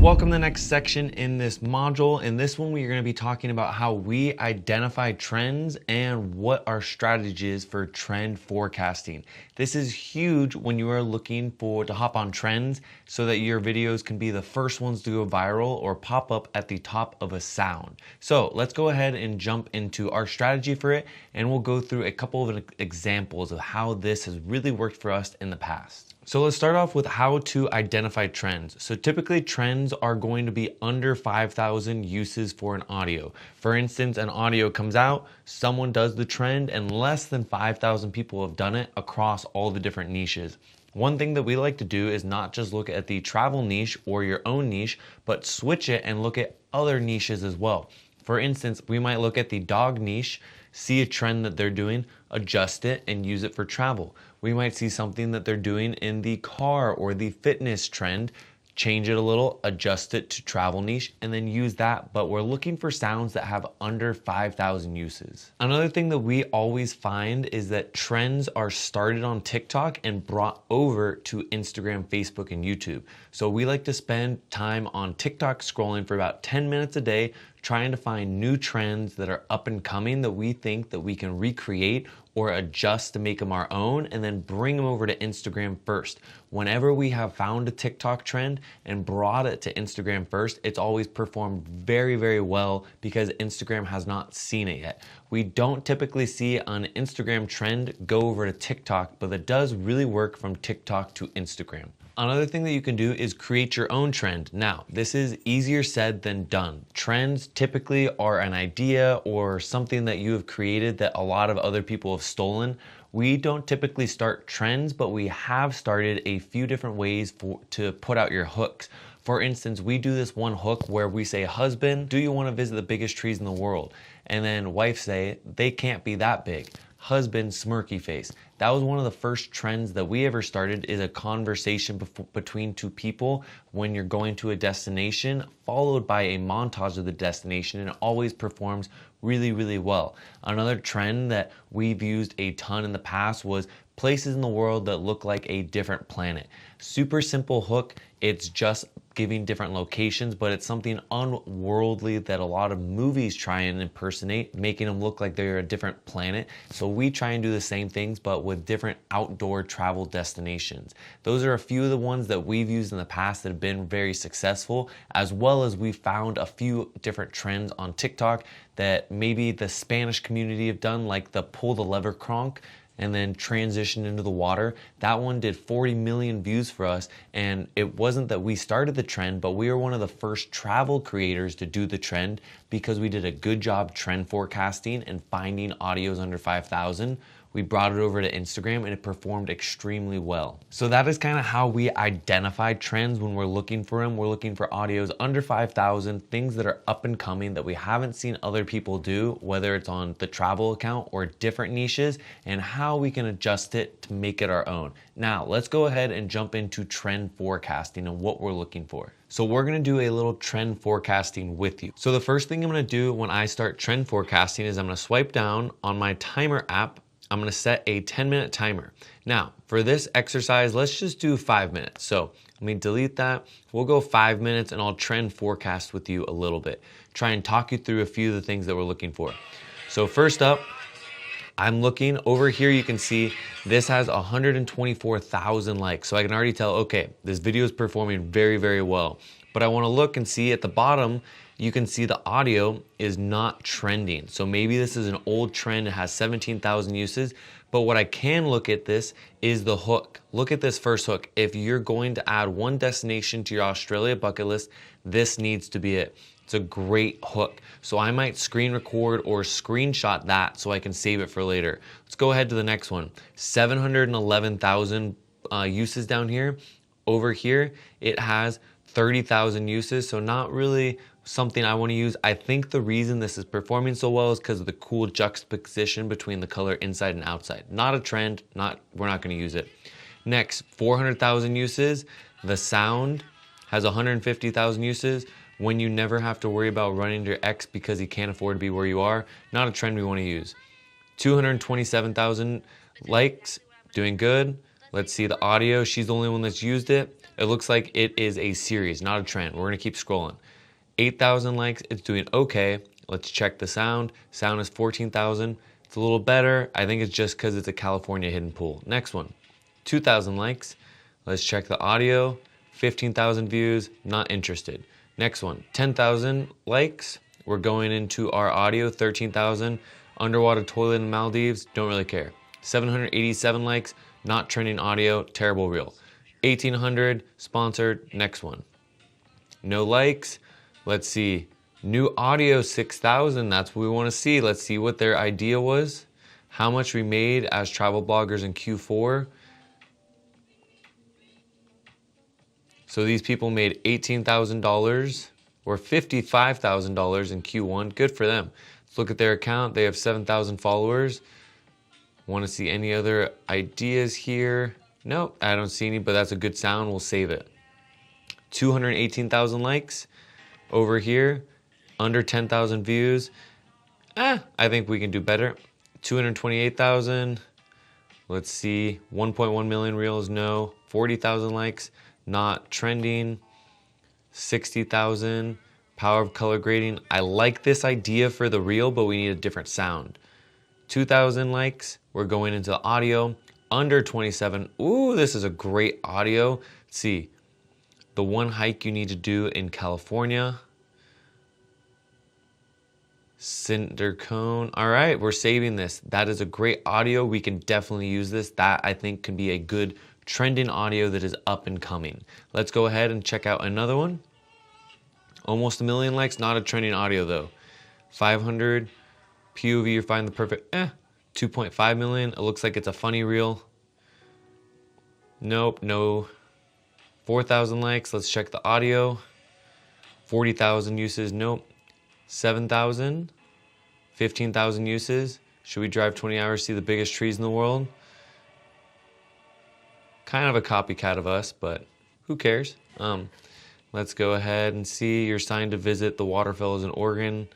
Welcome to the next section in this module. In this one, we are going to be talking about how we identify trends and what our strategy is for trend forecasting. This is huge when you are looking to hop on trends so that your videos can be the first ones to go viral or pop up at the top of a sound. So let's go ahead and jump into our strategy for it, and we'll go through a couple of examples of how this has really worked for us in the past. So let's start off with how to identify trends. So typically trends are going to be under 5,000 uses for an audio. For instance, an audio comes out, someone does the trend, and less than 5,000 people have done it across all the different niches. One thing that we like to do is not just look at the travel niche or your own niche, but switch it and look at other niches as well. For instance, we might look at the dog niche, see a trend that they're doing, adjust it, and use it for travel. We might see something that they're doing in the car or the fitness trend, change it a little, adjust it to travel niche, and then use that. But we're looking for sounds that have under 5,000 uses. Another thing that we always find is that trends are started on TikTok and brought over to Instagram, Facebook, and YouTube. So we like to spend time on TikTok scrolling for about 10 minutes a day, trying to find new trends that are up and coming that we think that we can recreate or adjust to make them our own, and then bring them over to Instagram first. Whenever we have found a TikTok trend and brought it to Instagram first, it's always performed very, very well because Instagram has not seen it yet. We don't typically see an Instagram trend go over to TikTok, but it does really work from TikTok to Instagram. Another thing that you can do is create your own trend. Now, this is easier said than done. Trends typically are an idea or something that you have created that a lot of other people have stolen. We don't typically start trends, but we have started a few different ways to put out your hooks. For instance, we do this one hook where we say, husband, do you want to visit the biggest trees in the world? And then wife say, they can't be that big. Husband, smirky face. That was one of the first trends that we ever started, is a conversation between two people when you're going to a destination, followed by a montage of the destination, and it always performs really, really well. Another trend that we've used a ton in the past was places in the world that look like a different planet. Super simple hook. It's just giving different locations, but it's something unworldly that a lot of movies try and impersonate, making them look like they're a different planet. So we try and do the same things, but with different outdoor travel destinations. Those are a few of the ones that we've used in the past that have been very successful, as well as we found a few different trends on TikTok that maybe the Spanish community have done, like the pull the lever cronk and then transition into the water. That one did 40 million views for us, and it wasn't that we started the trend, but we were one of the first travel creators to do the trend because we did a good job trend forecasting and finding audios under 5,000. We brought it over to Instagram and it performed extremely well. So that is kind of how we identify trends when we're looking for them. We're looking for audios under 5,000, things that are up and coming that we haven't seen other people do, whether it's on the travel account or different niches, and how we can adjust it to make it our own. Now, let's go ahead and jump into trend forecasting and what we're looking for. So we're gonna do a little trend forecasting with you. So the first thing I'm gonna do when I start trend forecasting is I'm gonna swipe down on my timer app. I'm gonna set a 10-minute timer. Now, for this exercise, let's just do 5 minutes. So let me delete that. We'll go 5 minutes and I'll trend forecast with you a little bit. Try and talk you through a few of the things that we're looking for. So first up, I'm looking over here. You can see this has 124,000 likes. So I can already tell, okay, this video is performing very, very well. But I wanna look and see at the bottom, you can see the audio is not trending. So maybe this is an old trend, it has 17,000 uses, but what I can look at this is the hook. Look at this first hook. If you're going to add one destination to your Australia bucket list, this needs to be it. It's a great hook. So I might screen record or screenshot that so I can save it for later. Let's go ahead to the next one. 711,000 uses down here. Over here, it has 30,000 uses, so not really something I want to use. I think the reason this is performing so well is because of the cool juxtaposition between the color inside and outside. Not a trend, we're not going to use it. Next, 400,000 uses. The sound has 150,000 uses. When you never have to worry about running to your ex because he can't afford to be where you are, not a trend we want to use. 227,000 likes, doing good. Let's see the audio. She's the only one that's used it. It looks like it is a series, not a trend. We're gonna keep scrolling. 8,000 likes, it's doing okay. Let's check the sound. Sound is 14,000. It's a little better. I think it's just because it's a California hidden pool. Next one, 2,000 likes. Let's check the audio. 15,000 views, not interested. Next one, 10,000 likes. We're going into our audio, 13,000. Underwater toilet in Maldives, don't really care. 787 likes, not trending audio, terrible reel. 1,800, sponsored, next one. No likes. Let's see, new audio, 6,000, that's what we want to see. Let's see what their idea was. How much we made as travel bloggers in Q4. So these people made $18,000 or $55,000 in Q1. Good for them. Let's look at their account. They have 7,000 followers. Want to see any other ideas here? Nope, I don't see any, but that's a good sound. We'll save it. 218,000 likes. Over here, under 10,000 views. I think we can do better. 228,000. Let's see, 1.1 million reels, no. 40,000 likes, not trending. 60,000, power of color grading. I like this idea for the reel, but we need a different sound. 2,000 likes, we're going into the audio. Under 27, ooh, this is a great audio. Let's see, the one hike you need to do in California. Cinder cone. All right, we're saving this. That is a great audio. We can definitely use this. That I think can be a good trending audio that is up and coming. Let's go ahead and check out another one. Almost 1 million likes, not a trending audio though. 500 POV, you find the perfect, 2.5 million. It looks like it's a funny reel. Nope, no. 4,000 likes, let's check the audio. 40,000 uses, nope. 7,000, 15,000 uses. Should we drive 20 hours to see the biggest trees in the world? Kind of a copycat of us, but who cares? Let's go ahead and see. You're signed to visit the waterfalls in Oregon.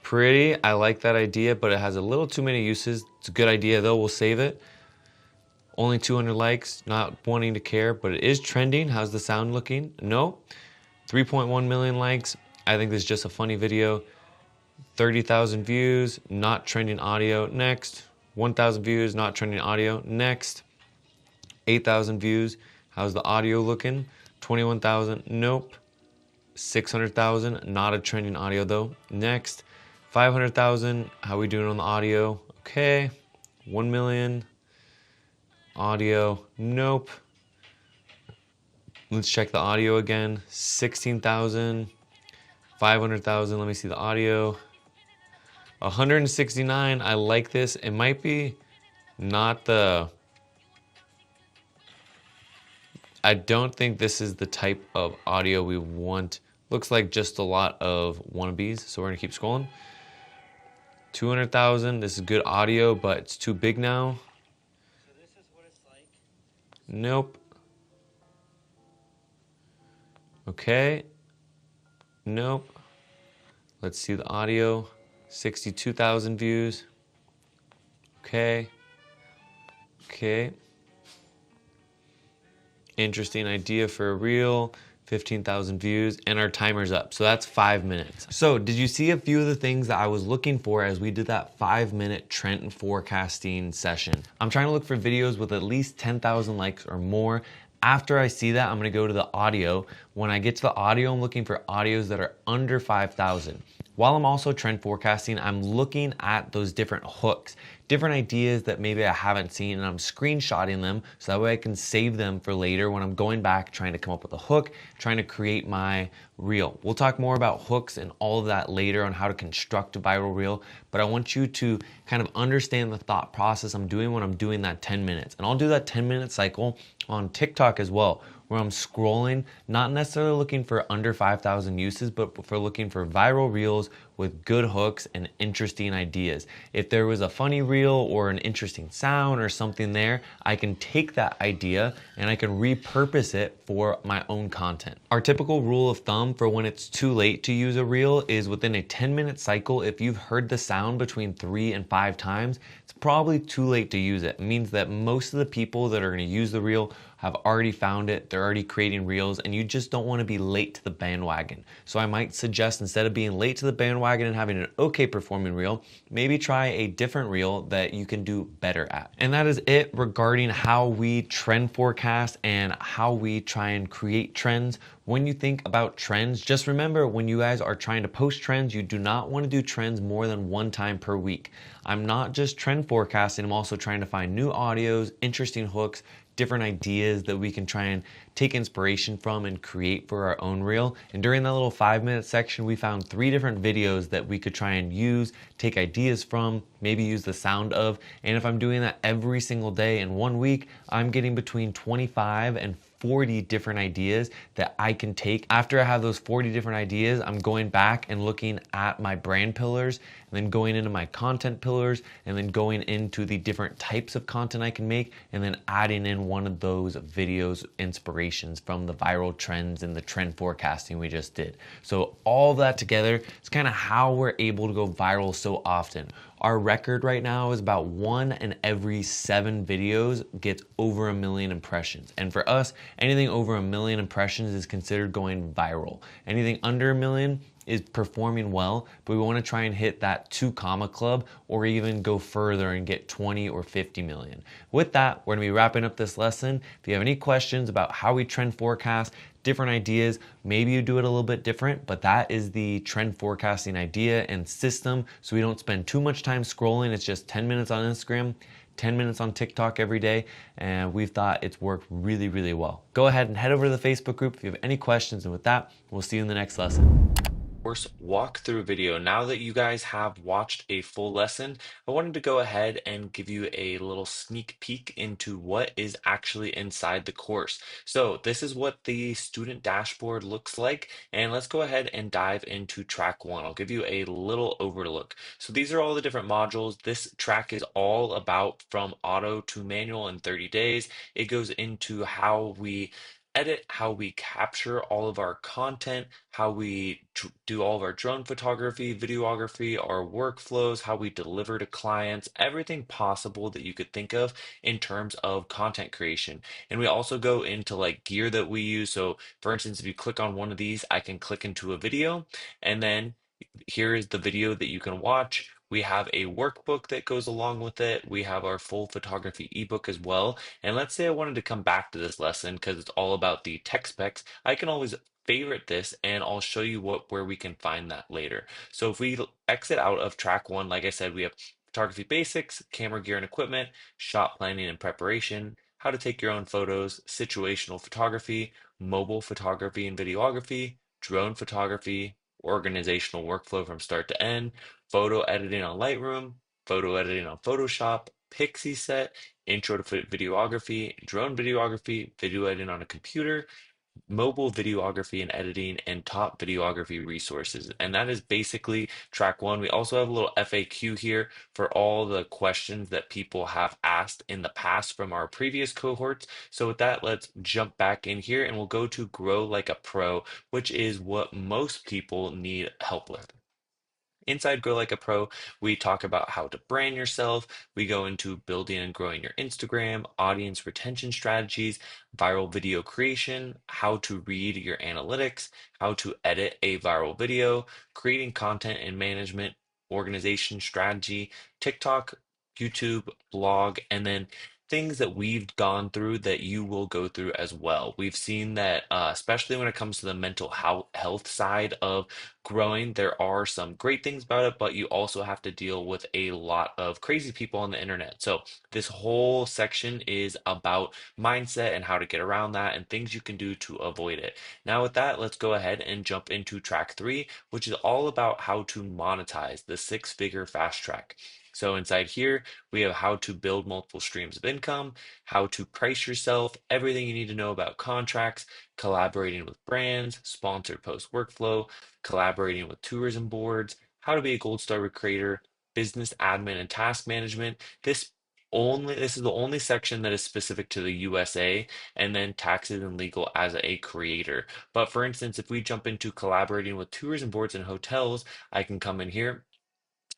Pretty, I like that idea, but it has a little too many uses. It's a good idea though, we'll save it. Only 200 likes, not wanting to care, but it is trending. How's the sound looking? No. 3.1 million likes. I think this is just a funny video. 30,000 views, not trending audio. Next. 1,000 views, not trending audio. Next. 8,000 views. How's the audio looking? 21,000. Nope. 600,000. Not a trending audio though. Next. 500,000. How we doing on the audio? Okay. 1 million. Audio. Nope. Let's check the audio again. 16,000. 500,000. Let me see the audio. 169. I like this. It might be not the... I don't think this is the type of audio we want. Looks like just a lot of wannabes, so we're gonna keep scrolling. 200,000. This is good audio, but it's too big now. So this is what it's like? Nope. Okay. Nope. Let's see the audio. 62,000 views. Okay. Okay. Interesting idea for a reel. 15,000 views, and our timer's up. So that's 5 minutes. So did you see a few of the things that I was looking for as we did that 5-minute trend forecasting session? I'm trying to look for videos with at least 10,000 likes or more. After I see that, I'm gonna go to the audio. When I get to the audio, I'm looking for audios that are under 5,000. While I'm also trend forecasting, I'm looking at those different hooks, different ideas that maybe I haven't seen, and I'm screenshotting them so that way I can save them for later when I'm going back trying to come up with a hook, trying to create my reel. We'll talk more about hooks and all of that later on how to construct a viral reel, but I want you to kind of understand the thought process I'm doing when I'm doing that 10 minutes. And I'll do that 10-minute cycle on TikTok as well, where I'm scrolling, not necessarily looking for under 5,000 uses, but for looking for viral reels with good hooks and interesting ideas. If there was a funny reel or an interesting sound or something there, I can take that idea and I can repurpose it for my own content. Our typical rule of thumb for when it's too late to use a reel is within a 10-minute cycle, if you've heard the sound between 3 and 5 times, it's probably too late to use it. It means that most of the people that are going to use the reel have already found it, they're already creating reels, and you just don't want to be late to the bandwagon. So I might suggest, instead of being late to the bandwagon and having an okay performing reel, maybe try a different reel that you can do better at. And that is it regarding how we trend forecast and how we try and create trends. When you think about trends, just remember, when you guys are trying to post trends, you do not want to do trends more than one time per week. I'm not just trend forecasting, I'm also trying to find new audios, interesting hooks, different ideas that we can try and take inspiration from and create for our own reel. And during that little 5-minute section, we found 3 different videos that we could try and use, take ideas from, maybe use the sound of. And if I'm doing that every single day in 1 week, I'm getting between 25 and 40 different ideas that I can take. After I have those 40 different ideas, I'm going back and looking at my brand pillars, and then going into my content pillars, and then going into the different types of content I can make, and then adding in one of those videos inspirations from the viral trends and the trend forecasting we just did. So all that together is kind of how we're able to go viral so often. Our record right now is about 1 in every 7 videos gets over 1 million impressions. And for us, anything over 1 million impressions is considered going viral. Anything under 1 million is performing well, but we want to try and hit that 2 comma club, or even go further and get 20 or 50 million. With that, we're going to be wrapping up this lesson. If you have any questions about how we trend forecast, different ideas, maybe you do it a little bit different, but that is the trend forecasting idea and system, so we don't spend too much time scrolling. It's just 10 minutes on Instagram, 10 minutes on TikTok every day, and we've thought it's worked really, really well. Go ahead and head over to the Facebook group if you have any questions, and with that, we'll see you in the next lesson. Course walkthrough video. Now that you guys have watched a full lesson, I wanted to go ahead and give you a little sneak peek into what is actually inside the course. So this is what the student dashboard looks like, and let's go ahead and dive into track 1. I'll give you a little overlook. So these are all the different modules. This track is all about from auto to manual in 30 days. It goes into how we edit, how we capture all of our content, how we do all of our drone photography, videography, our workflows, how we deliver to clients, everything possible that you could think of in terms of content creation. And we also go into like gear that we use. So for instance, if you click on one of these, I can click into a video, and then here is the video that you can watch. We have a workbook that goes along with it. We have our full photography ebook as well. And let's say I wanted to come back to this lesson because it's all about the tech specs. I can always favorite this, and I'll show you where we can find that later. So if we exit out of track 1, like I said, we have photography basics, camera gear and equipment, shot planning and preparation, how to take your own photos, situational photography, mobile photography and videography, drone photography, organizational workflow from start to end, photo editing on Lightroom, photo editing on Photoshop, Pixie Set, intro to videography, drone videography, video editing on a computer, mobile videography and editing, and top videography resources. And that is basically track 1. We also have a little FAQ here for all the questions that people have asked in the past from our previous cohorts. So with that, let's jump back in here and we'll go to Grow Like a Pro, which is what most people need help with. Inside Grow Like a Pro, we talk about how to brand yourself. We go into building and growing your Instagram, audience retention strategies, viral video creation, how to read your analytics, how to edit a viral video, creating content and management, organization strategy, TikTok, YouTube, blog, and then things that we've gone through that you will go through as well. We've seen that, especially when it comes to the mental health side of growing, there are some great things about it, but you also have to deal with a lot of crazy people on the internet. So this whole section is about mindset and how to get around that and things you can do to avoid it. Now with that, let's go ahead and jump into track 3, which is all about how to monetize the 6-figure fast track. So inside here, we have how to build multiple streams of income, how to price yourself, everything you need to know about contracts, collaborating with brands, sponsored post workflow, collaborating with tourism boards, how to be a gold star recreator, business admin and task management. This is the only section that is specific to the USA, and then taxes and legal as a creator. But for instance, if we jump into collaborating with tourism boards and hotels, I can come in here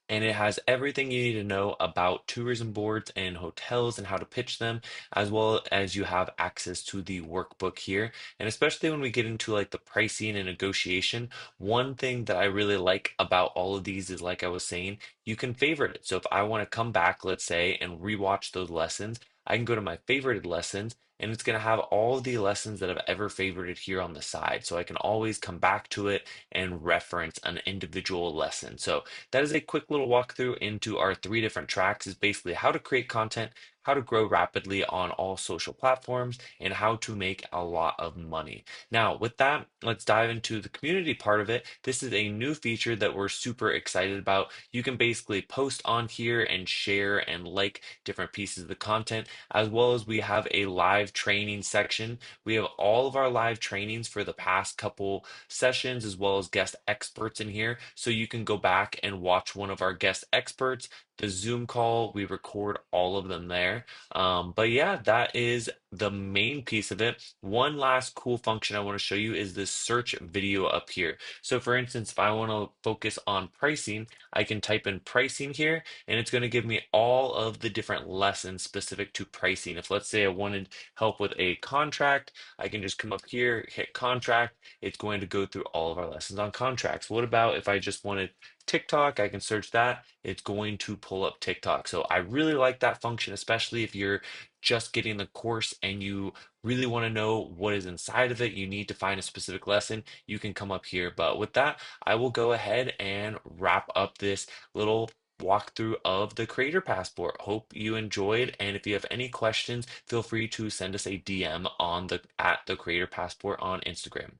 and it has everything you need to know about tourism boards and hotels and how to pitch them, as well as you have access to the workbook here. And especially when we get into like the pricing and negotiation, one thing that I really like about all of these is, like I was saying, you can favorite it. So if I want to come back, let's say, and rewatch those lessons, I can go to my favorited lessons and it's going to have all of the lessons that I've ever favorited here on the side. So I can always come back to it and reference an individual lesson. So that is a quick little walkthrough into our three different tracks, is basically how to create content, how to grow rapidly on all social platforms, and how to make a lot of money. Now, with that, let's dive into the community part of it. This is a new feature that we're super excited about. You can basically post on here and share and like different pieces of the content, as well as we have a live training section. We have all of our live trainings for the past couple sessions, as well as guest experts in here. So you can go back and watch one of our guest experts. The Zoom call, we record all of them there. But yeah, that is the main piece of it. One last cool function I want to show you is this search video up here. So for instance, if I want to focus on pricing, I can type in pricing here and it's going to give me all of the different lessons specific to pricing. If let's say I wanted help with a contract, I can just come up here, hit contract. It's going to go through all of our lessons on contracts. What about if I just wanted TikTok? I can search that. It's going to pull up TikTok. So I really like that function, especially if you're just getting the course and you really want to know what is inside of it. You need to find a specific lesson. You can come up here. But with that, I will go ahead and wrap up this little walkthrough of the Creator Passport. Hope you enjoyed. And if you have any questions, feel free to send us a DM on the Creator Passport on Instagram.